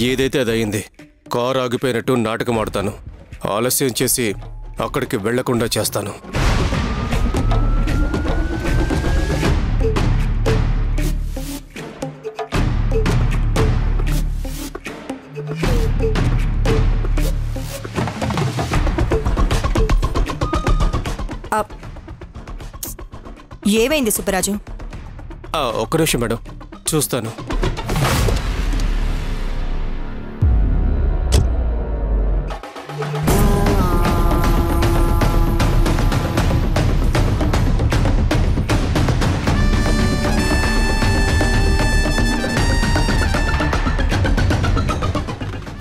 ఏదైతే అదయింది. కారు ఆగిపోయినట్టు నాటకం ఆడతాను. ఆలస్యం చేసి అక్కడికి వెళ్లకుండా చేస్తాను. ఏమైంది సుబ్బరాజు? ఒక్క నిమిషం మేడం, చూస్తాను.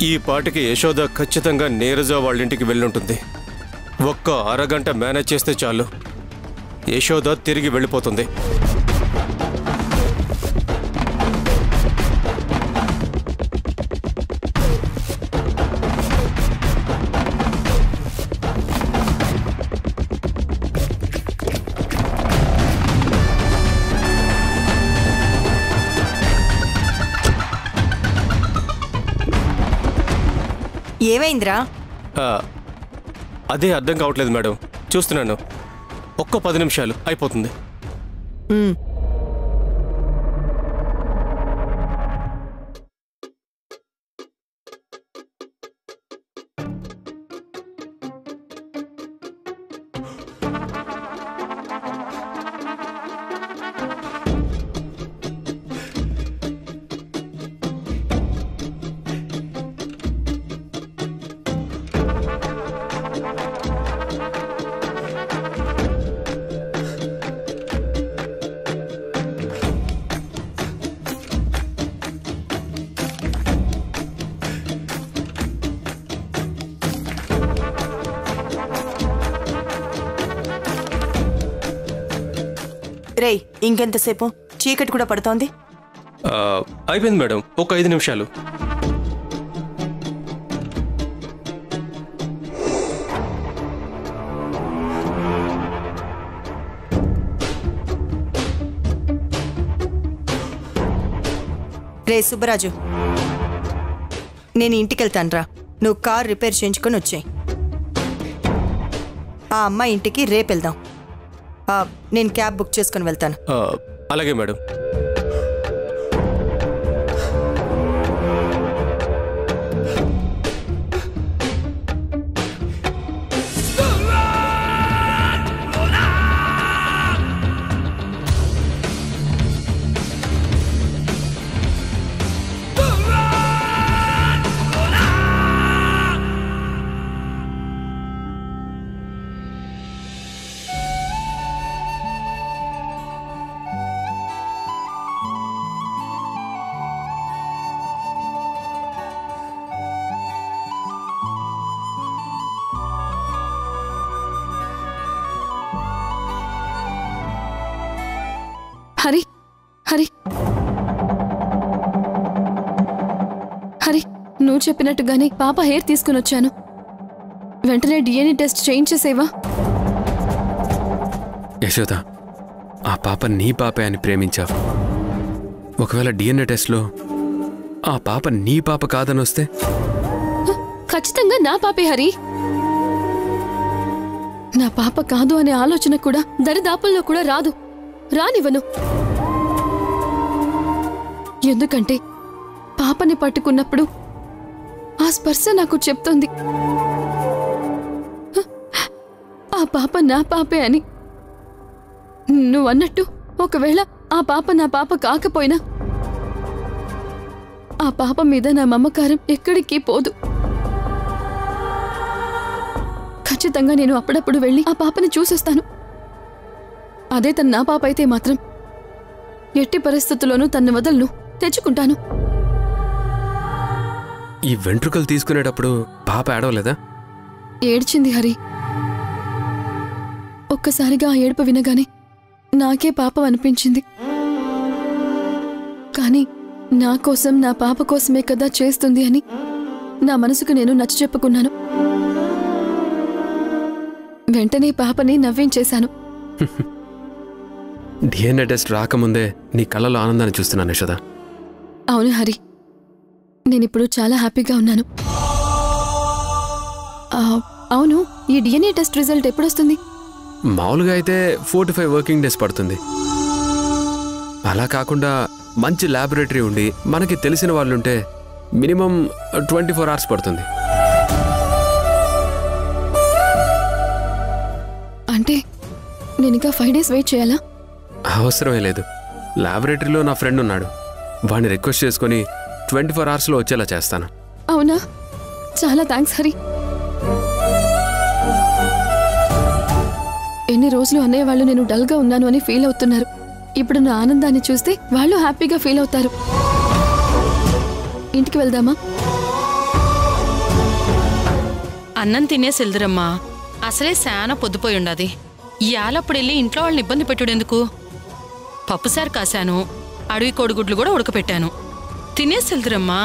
ఈ పాటికి యశోద ఖచ్చితంగా నీరజ వాళ్ళింటికి వెళ్ళుంటుంది. ఒక్క అరగంట మేనేజ్ చేస్తే చాలు, యశోద తిరిగి వెళ్ళిపోతుంది. ఏమైందిరా? అదే అర్థం కావట్లేదు మేడం, చూస్తున్నాను. ఒక్క 10 నిమిషాలు అయిపోతుంది. రేయ్, ఇంకెంతసేపు? చీకటి కూడా పడుతోంది. అయిపోయింది మేడం, ఒక 5 నిమిషాలు. రే సుబ్బరాజు, నేను ఇంటికెళ్తానురా. నువ్వు కార్ రిపేర్ చేయించుకొని వచ్చాయి. ఆ అమ్మాయి ఇంటికి రేపెళ్దాం. నేను క్యాబ్ బుక్ చేసుకుని వెళ్తాను. అలాగే మేడం. హరి హరి హరి, నువ్వు చెప్పినట్టుగానే పాప హెయిర్ తీసుకుని వచ్చాను. వెంటనే డిఎన్ఏ టెస్ట్ చేయించేసేవా? యశోద, ఆ పాప నీ పాపే అని ప్రేమించావు. ఒకవేళ డిఎన్ఏ టెస్ట్లో ఆ పాప నీ పాప కాదని వస్తే? ఖచ్చితంగా నా పాపే హరి. నా పాప కాదు అనే ఆలోచన కూడా దరిదాపుల్లో కూడా రానివ్వను. ఎందుకంటే పాపని పట్టుకున్నప్పుడు ఆ స్పర్శ నాకు చెప్తోంది ఆ పాప నా పాపే అని. నువ్వన్నట్టు ఒకవేళ ఆ పాప నా పాప కాకపోయినా ఆ పాప మీద నా మమకారం ఎక్కడికి పోదు. ఖచ్చితంగా నేను అప్పుడప్పుడు వెళ్ళి ఆ పాపని చూసొస్తాను. అదే తన నా పాప అయితే మాత్రం ఎట్టి పరిస్థితుల్లోనూ తన్ని వదలను, తెచ్చుకుంటాను. ఈ వెంట్రుకలు తీసుకునేటప్పుడు పాప ఏడవలేదా? ఏడ్చింది హరి. ఒక్కసారిగా ఆ ఏడుపు వినగానే నాకే పాపం అనిపించింది. కానీ నా కోసం, నా పాప కోసమే కదా చేస్తుంది అని నా మనసుకు నేను నచ్చ చెప్పుకున్నాను. వెంటనే పాపని నవ్వించేశాను. డిఎన్ఏ టెస్ట్ రాకముందే నీ కళ్ళలో ఆనందాన్ని చూస్తున్నాను యశోద. అవును హరి, నేనిప్పుడు చాలా హ్యాపీగా ఉన్నాను. అవును, ఈ డిఎన్ఏ టెస్ట్ రిజల్ట్ ఎప్పుడొస్తుంది? మామూలుగా అయితే 4 to 5 వర్కింగ్ డేస్ పడుతుంది. అలా కాకుండా మంచి ల్యాబొరేటరీ ఉండి మనకి తెలిసిన వాళ్ళుంటే మినిమం 24 hours పడుతుంది. అంటే నేను ఇంకా 5 days వెయిట్ చేయాలా? అవసరమే లేదు. ల్యాబొరేటరీలో నా ఫ్రెండ్ ఉన్నాడు, వాడిని రిక్వెస్ట్ చేసుకుని 24 hours వచ్చేలా చేస్తాను. అవునా? చాలా థ్యాంక్స్ హరి. ఎన్ని రోజులు అన్నయ్య వాళ్ళు నేను డల్గా ఉన్నాను అని ఫీల్ అవుతున్నారు. ఇప్పుడు నా ఆనందాన్ని చూస్తే వాళ్ళు హ్యాపీగా ఫీల్ అవుతారు. ఇంటికి వెళ్దామా? అన్నం తినేసి వెళ్దురమ్మా. అసలే శానా పొద్దుపోయి ఉండదు. ఇయాలప్పుడు వెళ్ళి ఇంట్లో వాళ్ళని ఇబ్బంది పెట్టుడెందుకు? పప్పుసారు కాశాను, అడవి కోడిగుడ్లు కూడా ఉడకపెట్టాను. తినేసి వెళ్దురమ్మా.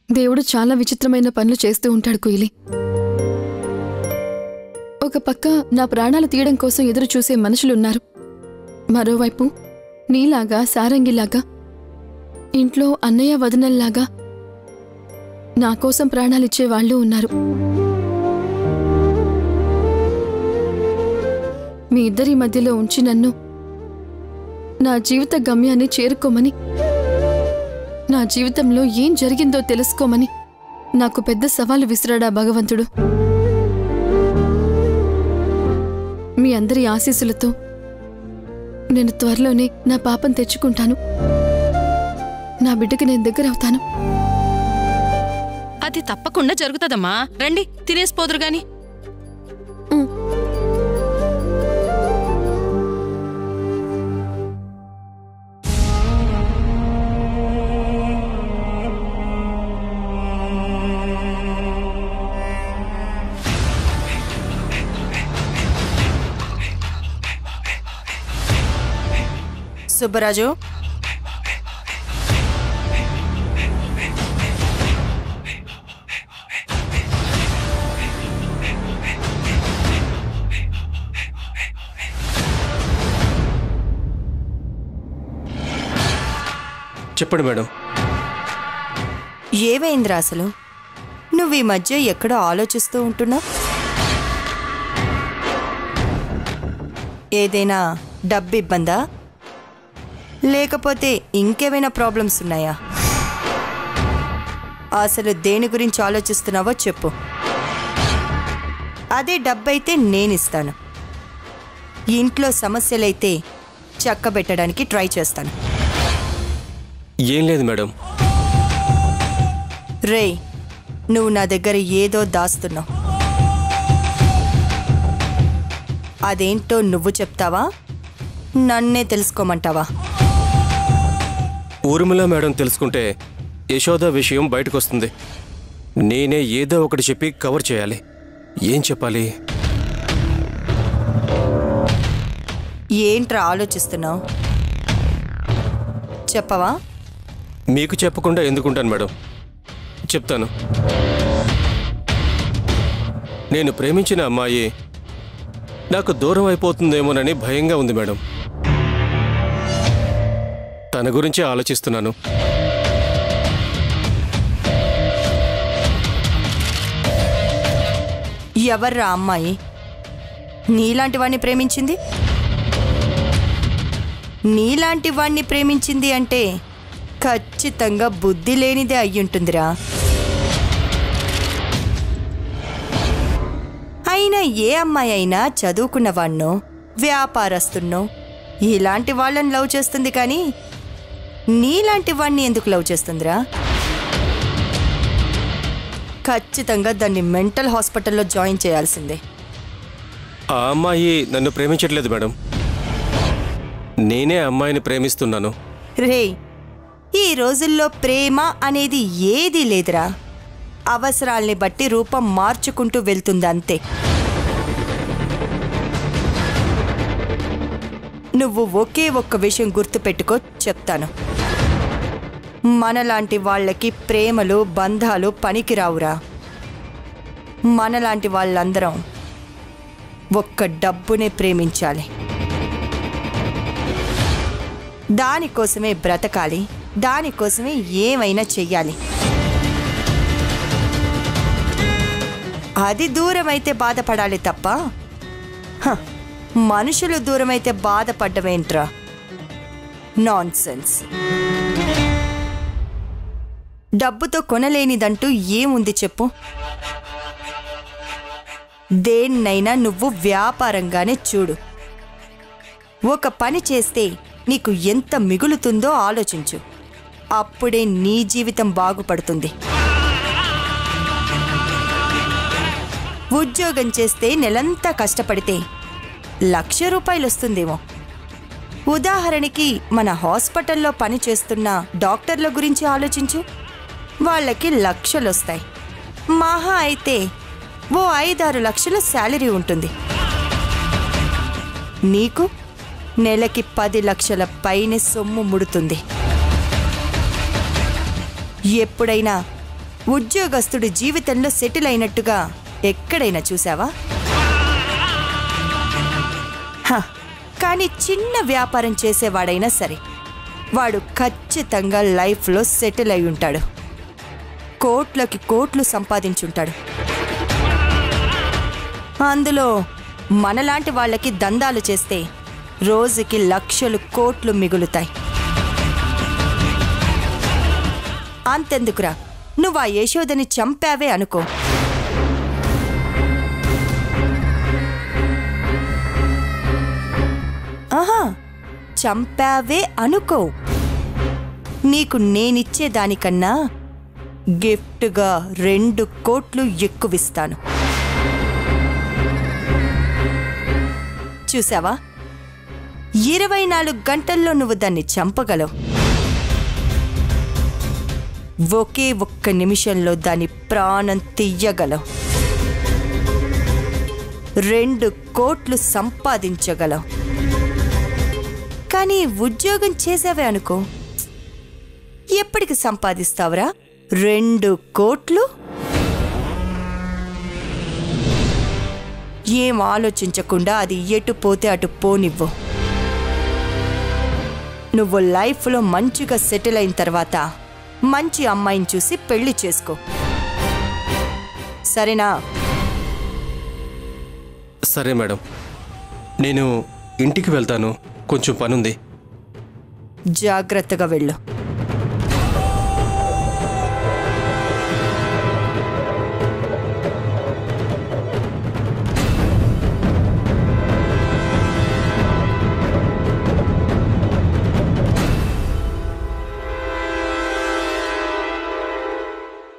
దేవుడు చాలా విచిత్రమైన పనులు చేస్తూ ఉంటాడు కుయిలి. ఒక పక్క నా ప్రాణాలు తీయడం కోసం ఎదురు చూసే మనుషులున్నారు. మరోవైపు నీలాగా సారంగిలాగా ఇంట్లో అన్నయ్య వదినల్లాగా నా కోసం ప్రాణాలిచ్చే వాళ్ళు ఉన్నారు. మీ ఇద్దరి మధ్యలో ఉంచి నన్ను నా జీవిత గమ్యాన్ని చేరుకోమని, నా జీవితంలో ఏం జరిగిందో తెలుసుకోమని నాకు పెద్ద సవాలు విసిరాడా భగవంతుడు. మీ అందరి ఆశీస్సులతో నేను త్వరలోనే నా పాపం తెచ్చుకుంటాను. నా బిడ్డకి నేను దగ్గరవుతాను. అది తప్పకుండా జరుగుతుందమ్మా. రండి తినేసిపోదురు గాని. సుబ్బరాజు, చెప్పండి మేడం. ఏమైందిరా అసలు? నువ్వు ఈ మధ్య ఎక్కడో ఆలోచిస్తూ ఉంటున్నావు. ఏదైనా డబ్బు ఇబ్బందా, లేకపోతే ఇంకేమైనా ప్రాబ్లమ్స్ ఉన్నాయా? అసలు దేని గురించి ఆలోచిస్తున్నావో చెప్పు. అదే డబ్బైతే నేనిస్తాను. ఇంట్లో సమస్యలైతే చక్కబెట్టడానికి ట్రై చేస్తాను. ఏం లేదు మేడం. రే, నువ్వు నా దగ్గర ఏదో దాస్తున్నావు. అదేంటో నువ్వు చెప్తావా, నన్నే తెలుసుకోమంటావా? ఊర్మిళ మేడం తెలుసుకుంటే యశోద విషయం బయటకు వస్తుంది. నేనే ఏదో ఒకటి చెప్పి కవర్ చేయాలి. ఏం చెప్పాలి? ఏంట్రా ఆలోచిస్తున్నావు? చెప్పవా? మీకు చెప్పకుండా ఎందుకుంటాను మేడం, చెప్తాను. నేను ప్రేమించిన అమ్మాయి నాకు దూరం అయిపోతుందేమోనని భయంగా ఉంది మేడం. తన గురించే ఆలోచిస్తున్నాను. ఎవర్రా అమ్మాయి? నీలాంటి వాణ్ణి ప్రేమించింది? నీలాంటి వాణ్ణి ప్రేమించింది అంటే ఖచ్చితంగా బుద్ధి లేనిదే అయ్యుంటుందిరా. అయినా ఏ అమ్మాయి అయినా చదువుకున్నవాణ్ణో, వ్యాపారస్తున్నో ఇలాంటి వాళ్ళని లవ్ చేస్తుంది, కానీ నీలాంటి వాణ్ణి ఎందుకు లవ్ చేస్తుందిరా? ఖచ్చితంగా దాన్ని మెంటల్ హాస్పిటల్లో జాయిన్ చేయాల్సిందే. ఆ అమ్మాయి నన్ను ప్రేమించట్లేదు మేడం, నేనే అమ్మాయిని ప్రేమిస్తున్నాను. రే, ఈ రోజుల్లో ప్రేమ అనేది ఏదీ లేదురా. అవసరాల్ని బట్టి రూపం మార్చుకుంటూ వెళ్తుంది, అంతే. నువ్వు ఒకే ఒక్క విషయం గుర్తుపెట్టుకో, చెప్తాను. మనలాంటి వాళ్ళకి ప్రేమలు బంధాలు పనికిరావురా. మనలాంటి వాళ్ళందరం ఒక్క డబ్బునే ప్రేమించాలి, దానికోసమే బ్రతకాలి, దానికోసమే ఏమైనా చెయ్యాలి. అది దూరమైతే బాధపడాలి తప్ప మనుషులు దూరమైతే బాధపడ్డమేంట్రా? నాన్సెన్స్. డబ్బుతో కొనలేనిదంటూ ఏముంది చెప్పు? దేన్నైనా నువ్వు వ్యాపారంగానే చూడు. ఒక పని చేస్తే నీకు ఎంత మిగులుతుందో ఆలోచించు. అప్పుడే నీ జీవితం బాగుపడుతుంది. ఉద్యోగం చేస్తే నెలంతా కష్టపడితే 1,00,000 రూపాయలు వస్తుందేమో. ఉదాహరణకి మన హాస్పిటల్లో పనిచేస్తున్న డాక్టర్ల గురించి ఆలోచించు. వాళ్ళకి 1,00,000 వస్తాయి. మహా అయితే ఓ 5-6 లక్షల శాలరీ ఉంటుంది. నీకు నెలకి 10 లక్షల పైనే సొమ్ము ముడుతుంది. ఎప్పుడైనా ఉద్యోగస్తుడు జీవితంలో సెటిల్ అయినట్టుగా ఎక్కడైనా చూసావా? కానీ చిన్న వ్యాపారం చేసేవాడైనా సరే వాడు ఖచ్చితంగా లైఫ్లో సెటిల్ అయి ఉంటాడు. కోట్లకి కోట్లు సంపాదించుంటాడు. అందులో మనలాంటి వాళ్ళకి దందాలు చేస్తే రోజుకి లక్షలు కోట్లు మిగులుతాయి. అంతెందుకురా, నువ్వు ఆ యశోదని చంపావే అనుకో, చంపావే అనుకో, నీకు నేనిచ్చేదానికన్నా గిఫ్ట్గా 2 కోట్లు ఎక్కువిస్తాను. చూసావా, 24 గంటల్లో నువ్వు దాన్ని చంపగలవు. ఒకే ఒక్క నిమిషంలో దాని ప్రాణం తీయగలవు. 2 కోట్లు సంపాదించగలవు. కానీ ఉద్యోగం చేసావే అనుకో, ఎప్పటికి సంపాదిస్తావురా 2 కోట్లు? ఏం ఆలోచించకుండా అది ఎటు పోతే అటు పోనివ్వు. నువ్వు లైఫ్లో మంచిగా సెటిల్ అయిన తర్వాత మంచి అమ్మాయిని చూసి పెళ్లి చేసుకో, సరేనా? సరే మేడం, నేను ఇంటికి వెళ్తాను, కొంచెం పనుంది. జాగ్రత్తగా వెళ్ళు.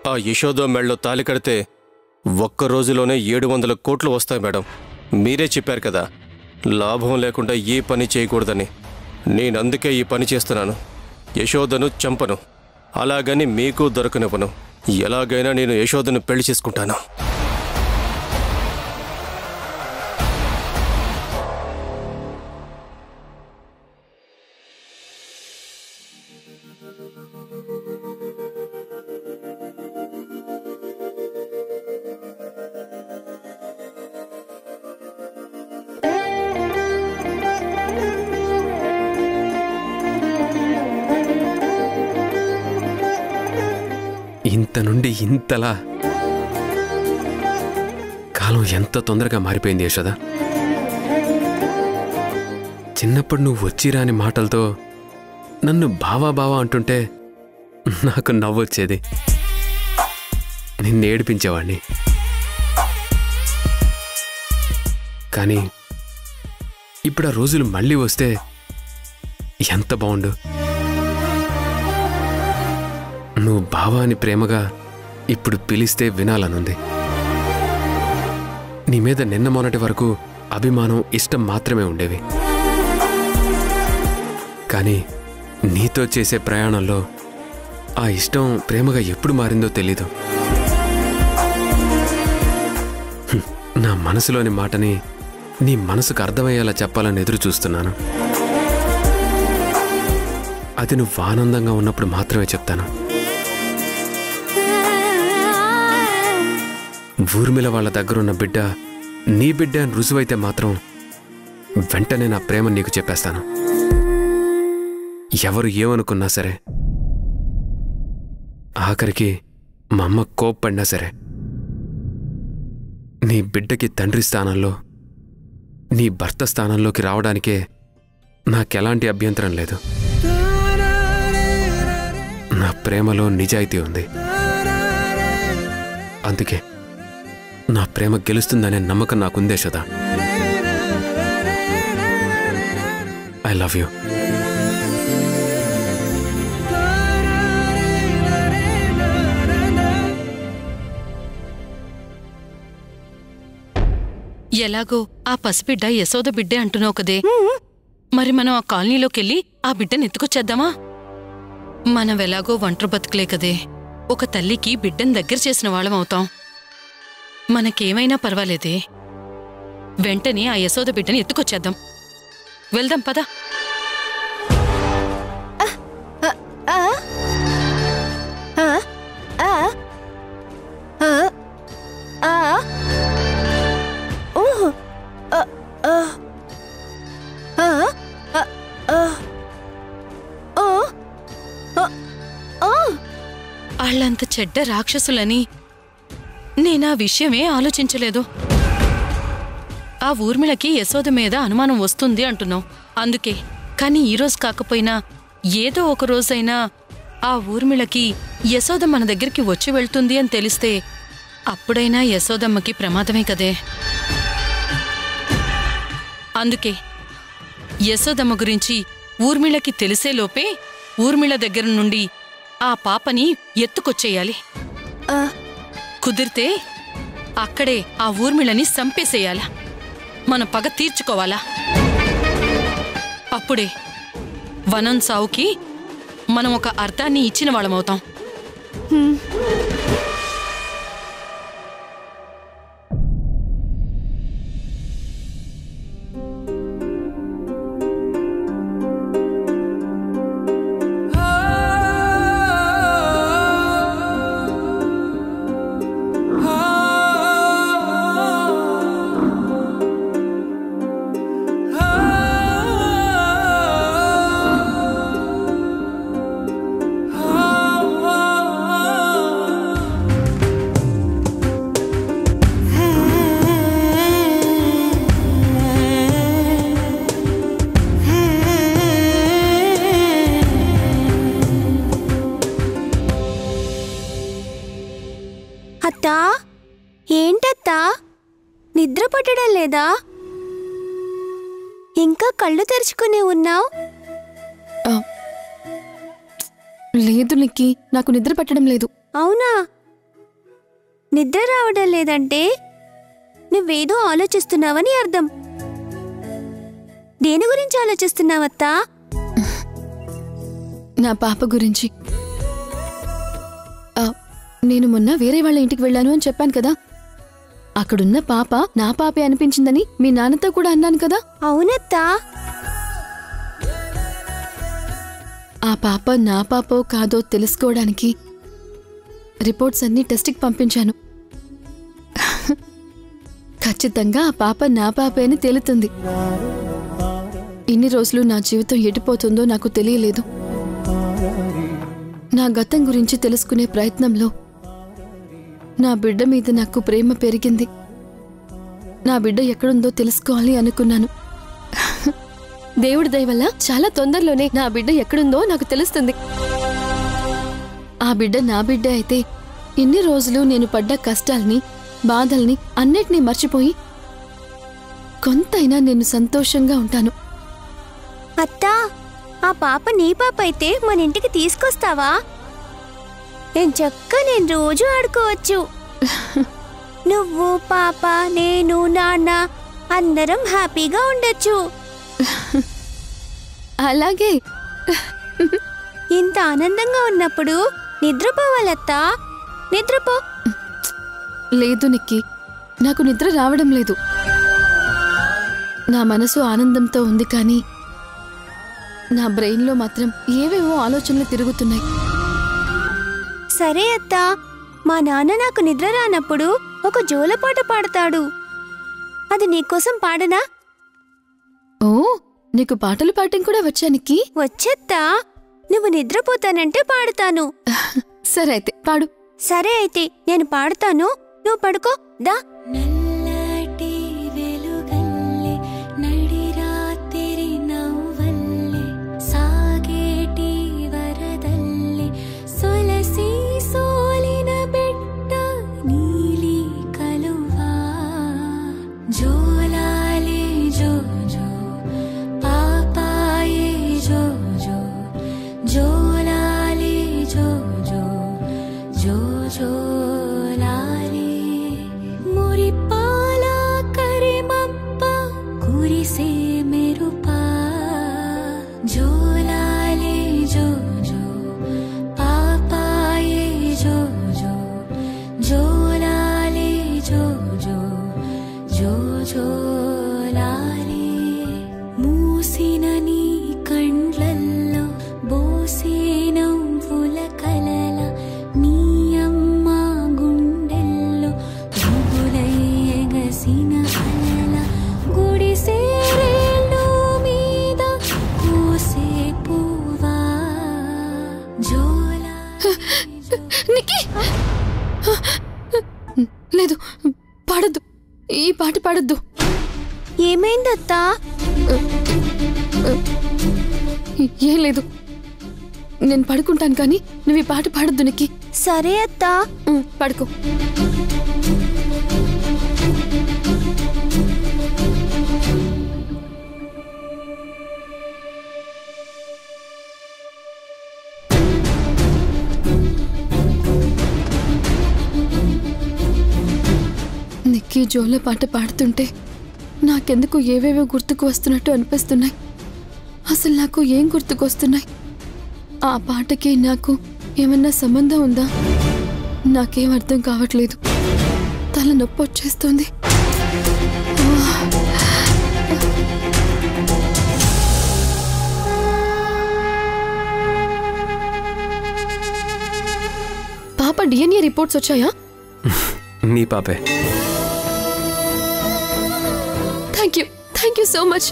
ఆ యశోద మెళ్ళలో తాలి కడితే ఒక్క రోజులోనే 700 కోట్లు వస్తాయి మేడం. మీరే చెప్పారు కదా లాభం లేకుండా ఏ పని చేయకూడదని. నేనందుకే ఈ పని చేస్తున్నాను. యశోదను చంపను, అలాగని మీకు దొరకనివ్వను. ఎలాగైనా నేను యశోదను పెళ్లి చేసుకుంటాను. ఇంత నుండి ఇంతలా కాలం ఎంత తొందరగా మారిపోయింది యశోద. చిన్నప్పుడు నువ్వు వచ్చిరాని మాటలతో నన్ను బావా బావా అంటుంటే నాకు నవ్వొచ్చేది, నిన్ను ఏడిపించేవాణ్ణి. కానీ ఇప్పుడు ఆ రోజులు మళ్ళీ వస్తే ఎంత బాగుండు. నువ్వు బావా అని ప్రేమగా ఇప్పుడు పిలిస్తే వినాలనుంది. నీ మీద నిన్న మొన్నటి వరకు అభిమానం, ఇష్టం మాత్రమే ఉండేవి. కానీ నీతో చేసే ప్రయాణంలో ఆ ఇష్టం ప్రేమగా ఎప్పుడు మారిందో తెలీదు. నా మనసులోని మాటని నీ మనసుకు అర్థమయ్యేలా చెప్పాలని ఎదురు చూస్తున్నాను. అది నువ్వు ఆనందంగా ఉన్నప్పుడు మాత్రమే చెప్తాను. ఊర్మిళ వాళ్ళ దగ్గరున్న బిడ్డ నీ బిడ్డ అని రుజువైతే మాత్రం వెంటనే నా ప్రేమ నీకు చెప్పేస్తాను. ఎవరు ఏమనుకున్నా సరే, ఆఖరికి మా అమ్మ కోప్పడినా సరే, నీ బిడ్డకి తండ్రి స్థానంలో, నీ భర్త స్థానంలోకి రావడానికే నాకెలాంటి అభ్యంతరం లేదు. నా ప్రేమలో నిజాయితీ ఉంది. అందుకే నా ప్రేమ గెలుస్తుందనే నమ్మకం నాకుందే యశోదా. I love you. ఎలాగో ఆ పసిబిడ్డ యశోద బిడ్డే అంటున్నావు కదే, మరి మనం ఆ కాలనీలోకెళ్ళి ఆ బిడ్డను ఎత్తుకొచ్చేద్దామా? మనం ఎలాగో ఒంటరి బతుకులే కదే, ఒక తల్లికి బిడ్డను దగ్గర చేసిన వాళ్ళం అవుతాం. మనకేమైనా పర్వాలేదే, వెంటనే ఆ యశోద బిడ్డని ఎత్తుకొచ్చేద్దాం. వెళ్దాం పద. వాళ్ళంత చెడ్డ రాక్షసులని నేనా విషయమే ఆలోచించలేదు. ఆ ఊర్మిళకి యశోద మీద అనుమానం వస్తుంది అంటున్నావు అందుకే. కానీ ఈరోజు కాకపోయినా ఏదో ఒక రోజైనా ఆ ఊర్మిళకి యశోద మన దగ్గరికి వచ్చి వెళ్తుంది అని తెలిస్తే అప్పుడైనా యశోదమ్మకి ప్రమాదమే కదే. అందుకే యశోదమ్మ గురించి ఊర్మిళకి తెలిసేలోపే ఊర్మిళ దగ్గర నుండి ఆ పాపని ఎత్తుకొచ్చేయాలి. కుదిరితే అక్కడే ఆ ఊర్మిళని సంపేసేయాలా, మన పగ తీర్చుకోవాలా. అప్పుడే వనం సావుకి మనం ఒక అర్థాన్ని ఇచ్చిన వాళ్ళమవుతాం. అత్తా, ఏంటత్తా నిద్ర పట్టడం లేదా? ఇంకా కళ్ళు తెరుచుకునే ఉన్నావు? లేదు నిక్కి, నాకు నిద్ర పట్టడం లేదు. అవునా? నిద్ర రావడం లేదంటే నువ్వేదో ఆలోచిస్తున్నావని అర్థం. దేని గురించి ఆలోచిస్తున్నావత్తా? నా పాప గురించి. నేను మొన్న వేరే వాళ్ళ ఇంటికి వెళ్ళాను అని చెప్పాను కదా, అక్కడున్న పాప నా పాపే అనిపించిందని మీ నాన్నతో కూడా అన్నాను కదా. అవునత్తా. ఆ పాప నా పాపో కాదో తెలుసుకోవడానికి రిపోర్ట్స్ అన్నీ టెస్ట్కి పంపించాను. ఖచ్చితంగా ఆ పాప నా పాపే అని తేలుతుంది. ఇన్ని రోజులు నా జీవితం ఎడిపోతుందో నాకు తెలియలేదు. నా గతం గురించి తెలుసుకునే ప్రయత్నంలో నా బిడ్డ మీద నాకు ప్రేమ పెరిగింది. నా బిడ్డ ఎక్కడుందో తెలుసుకోవాలి అనుకున్నాను. దేవుడి దయ వల్ల చాలా తొందరలోనే నా బిడ్డ ఎక్కడుందో నాకు తెలుస్తుంది. ఆ బిడ్డ నా బిడ్డ అయితే ఇన్ని రోజులు నేను పడ్డ కష్టాల్ని, బాధల్ని అన్నిటినీ మర్చిపోయి కొంతైనా నేను సంతోషంగా ఉంటాను. అత్తా, ఆ పాప నీ పాప అయితే మన ఇంటికి తీసుకొస్తావా? నేను రోజు ఆడుకోవచ్చు. నువ్వు, పాప, నేను, నాన్న అందరం హ్యాపీగా ఉండొచ్చు. అలాగే. ఇంత ఆనందంగా ఉన్నప్పుడు నిద్రపోవాలత్తా, నిద్రపో. లేదు నిక్కి, నాకు నిద్ర రావడం లేదు. నా మనసు ఆనందంతో ఉంది, కానీ నా బ్రెయిన్లో మాత్రం ఏవేవో ఆలోచనలు తిరుగుతున్నాయి. సరే అత్తా, మా నాన్న నాకు నిద్ర రానప్పుడు ఒక జోలపాట పాడతాడు. అది నీకోసం పాడనా? ఓ, నీకు పాటలు పాడటం కూడా వచ్చా నిక్కీ? వచ్చేత్తా. నువ్వు నిద్రపోతానంటే పాడతాను. సరే అయితే పాడు. సరే అయితే నేను పాడతాను, నువ్వు పడుకో. దా. లేదు, పాడద్దు. ఈ పాట పాడద్దు. ఏమైందత్తా? ఏం లేదు, నేను పడుకుంటాను కానీ నువ్వు ఈ పాట పాడద్దు నిక్కీ. సరే అత్తా. పడుకో. నిక్కీ జోల పాట పాడుతుంటే నాకెందుకు ఏవేవో గుర్తుకు వస్తున్నట్టు అనిపిస్తున్నాయి. అసలు నాకు ఏం గుర్తుకొస్తున్నాయి? ఆ పాటకి నాకు ఏమన్నా సంబంధం ఉందా? నాకేం అర్థం కావట్లేదు. తల నొప్పి వచ్చేస్తుంది. పాప డిఎన్ఏ రిపోర్ట్స్ వచ్చాయా? నీ పాపే. Thank you so much.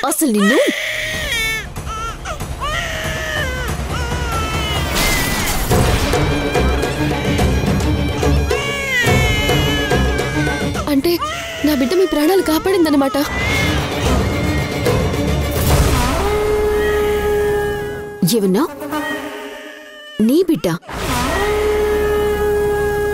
అసలు నిన్ను అంటే నా బిడ్డ మీ ప్రాణాలు కాపాడిందన్నమాట. ఏమన్నా? నీ బిడ్డ